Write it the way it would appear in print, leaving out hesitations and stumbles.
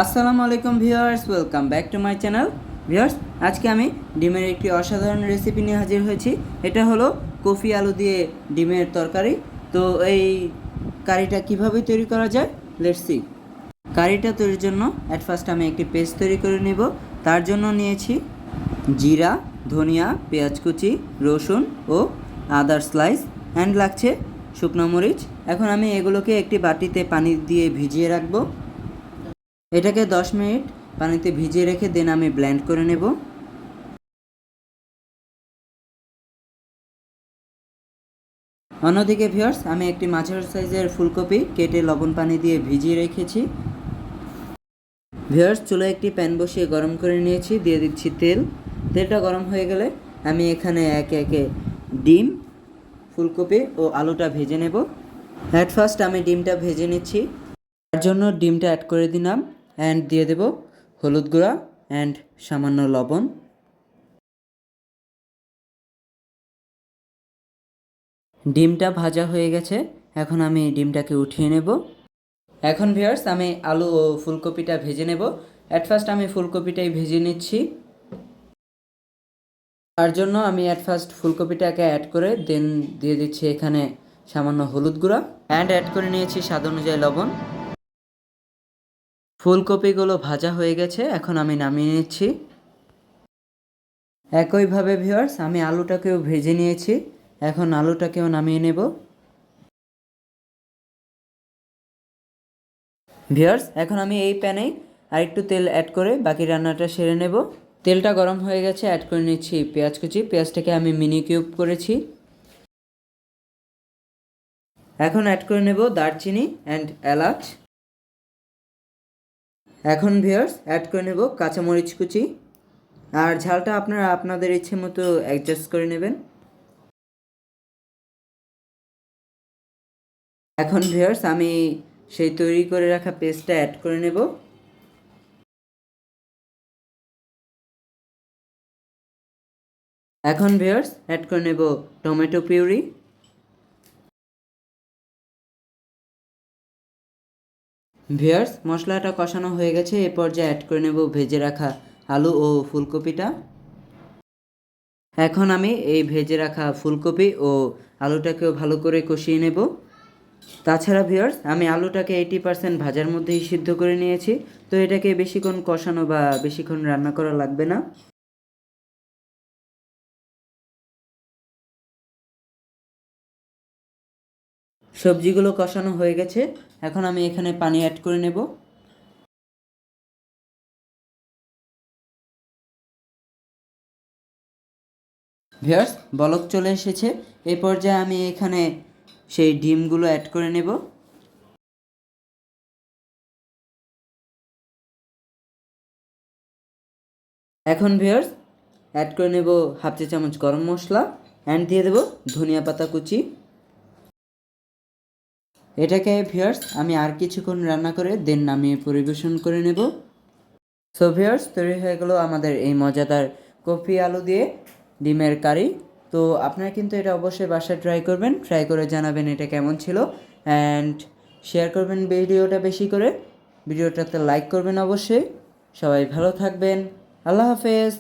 আসসালামু আলাইকুম viewers, welcome back to my channel. Viewers, আজকে আমি ডিমের একটি অসাধারণ রেসিপি নিয়ে হাজির হয়েছি। এটা হলো কফি আলু দিয়ে ডিমের তরকারি। তো এই কারিটা কিভাবে তৈরি করা যায়, লেটস সি। কারিটা তৈরির জন্য অ্যাট ফার্স্ট আমি একটি পেস্ট তৈরি করে নেব। তার জন্য নিয়েছি জিরা, ধনিয়া, পেঁয়াজ কুচি, রসুন ও আদার স্লাইস, অ্যান্ড লাগছে শুকনো মরিচ। এখন আমি এগুলোকে একটি বাটিতে পানি দিয়ে ভিজিয়ে রাখবো। এটাকে 10 মিনিট পানিতে ভিজিয়ে রেখে দেন আমি ব্লেন্ড করে নেব। অন্যদিকে ভিউয়ার্স, আমি একটি মাঝারি সাইজের ফুলকপি কেটে লবণ পানি দিয়ে ভিজিয়ে রেখেছি। ভিউয়ার্স, চুলায় একটি প্যান বসিয়ে গরম করে নিয়েছি, দিয়ে দিচ্ছি তেল। তেলটা গরম হয়ে গেলে আমি এখানে একে একে ডিম, ফুলকপি ও আলুটা ভেজে নেব। অ্যাট ফার্স্ট আমি ডিমটা ভেজে নিচ্ছি। তার জন্য ডিমটা অ্যাড করে দিলাম অ্যান্ড দিয়ে দেব হলুদ গুঁড়া অ্যান্ড সামান্য লবণ। ডিমটা ভাজা হয়ে গেছে, এখন আমি ডিমটাকে উঠিয়ে নেব। এখন ভিউয়ার্স, আমি আলু ও ফুলকপিটা ভেজে নেব। অ্যাট ফার্স্ট আমি ফুলকপিটাই ভেজে নিচ্ছি। তার জন্য আমি অ্যাট ফার্স্ট ফুলকপিটাকে অ্যাড করে দেন দিয়ে দিচ্ছি এখানে সামান্য হলুদ গুঁড়া অ্যান্ড অ্যাড করে নিয়েছি স্বাদ অনুযায়ী লবণ। ফুলকপিগুলো ভাজা হয়ে গেছে, এখন আমি নামিয়ে নিচ্ছি। একইভাবে ভিউয়ার্স, আমি আলুটাকেও ভেজে নিয়েছি, এখন আলুটাকেও নামিয়ে নেব। ভিউয়ার্স, এখন আমি এই প্যানেই আরেকটু তেল অ্যাড করে বাকি রান্নাটা সেরে নেব। তেলটা গরম হয়ে গেছে, অ্যাড করে নিচ্ছি পেঁয়াজ কুচি। পেঁয়াজটাকে আমি মিনি কিউব করেছি। এখন অ্যাড করে নেব দারচিনি অ্যান্ড এলাচ। এখন ভিউয়ার্স, অ্যাড করে নেব কাঁচামরিচ কুচি, আর ঝালটা আপনারা আপনাদের ইচ্ছে মতো অ্যাডজাস্ট করে নেবেন। এখন ভিউয়ার্স, আমি সেই তৈরি করে রাখা পেস্টটা অ্যাড করে নেব। এখন ভিউয়ার্স, অ্যাড করে নেব টমেটো পিউরি। ভিউয়ার্স, মশলাটা কষানো হয়ে গেছে, এই পর্যায়ে অ্যাড করে নেব ভেজে রাখা আলু ও ফুলকপিটা। এখন আমি এই ভেজে রাখা ফুলকপি ও আলুটাকেও ভালো করে কষিয়ে নেব। তাছাড়া ভিউয়ার্স, আমি আলুটাকে 80% ভাজার মধ্যেই সিদ্ধ করে নিয়েছি, তো এটাকে বেশিক্ষণ কষানো বা বেশিক্ষণ রান্না করা লাগবে না। সবজিগুলো কষানো হয়ে গেছে, এখন আমি এখানে পানি অ্যাড করে নেব। ভিউয়ার্স, বলক চলে এসেছে, এই পর্যায়ে আমি এখানে সেই ডিমগুলো অ্যাড করে নেব। এখন ভিউয়ার্স, অ্যাড করে নেব হাফ চা চামচ গরম মশলা অ্যান্ড দিয়ে দেব ধনিয়া পাতা কুচি। এটাকে ভিউয়ার্স আমি আর কিছুক্ষণ রান্না করে দেন নামিয়ে পরিবেশন করে নেব। সো ভিউয়ার্স, তৈরি হয়ে গেল আমাদের এই মজাদার কফি আলু দিয়ে ডিমের কারি। তো আপনারা কিন্তু এটা অবশ্যই বাসায় ট্রাই করবেন, ট্রাই করে জানাবেন এটা কেমন ছিল অ্যান্ড শেয়ার করবেন ভিডিওটা বেশি করে। ভিডিওটাতে লাইক করবেন অবশ্যই। সবাই ভালো থাকবেন, আল্লাহ হাফেজ।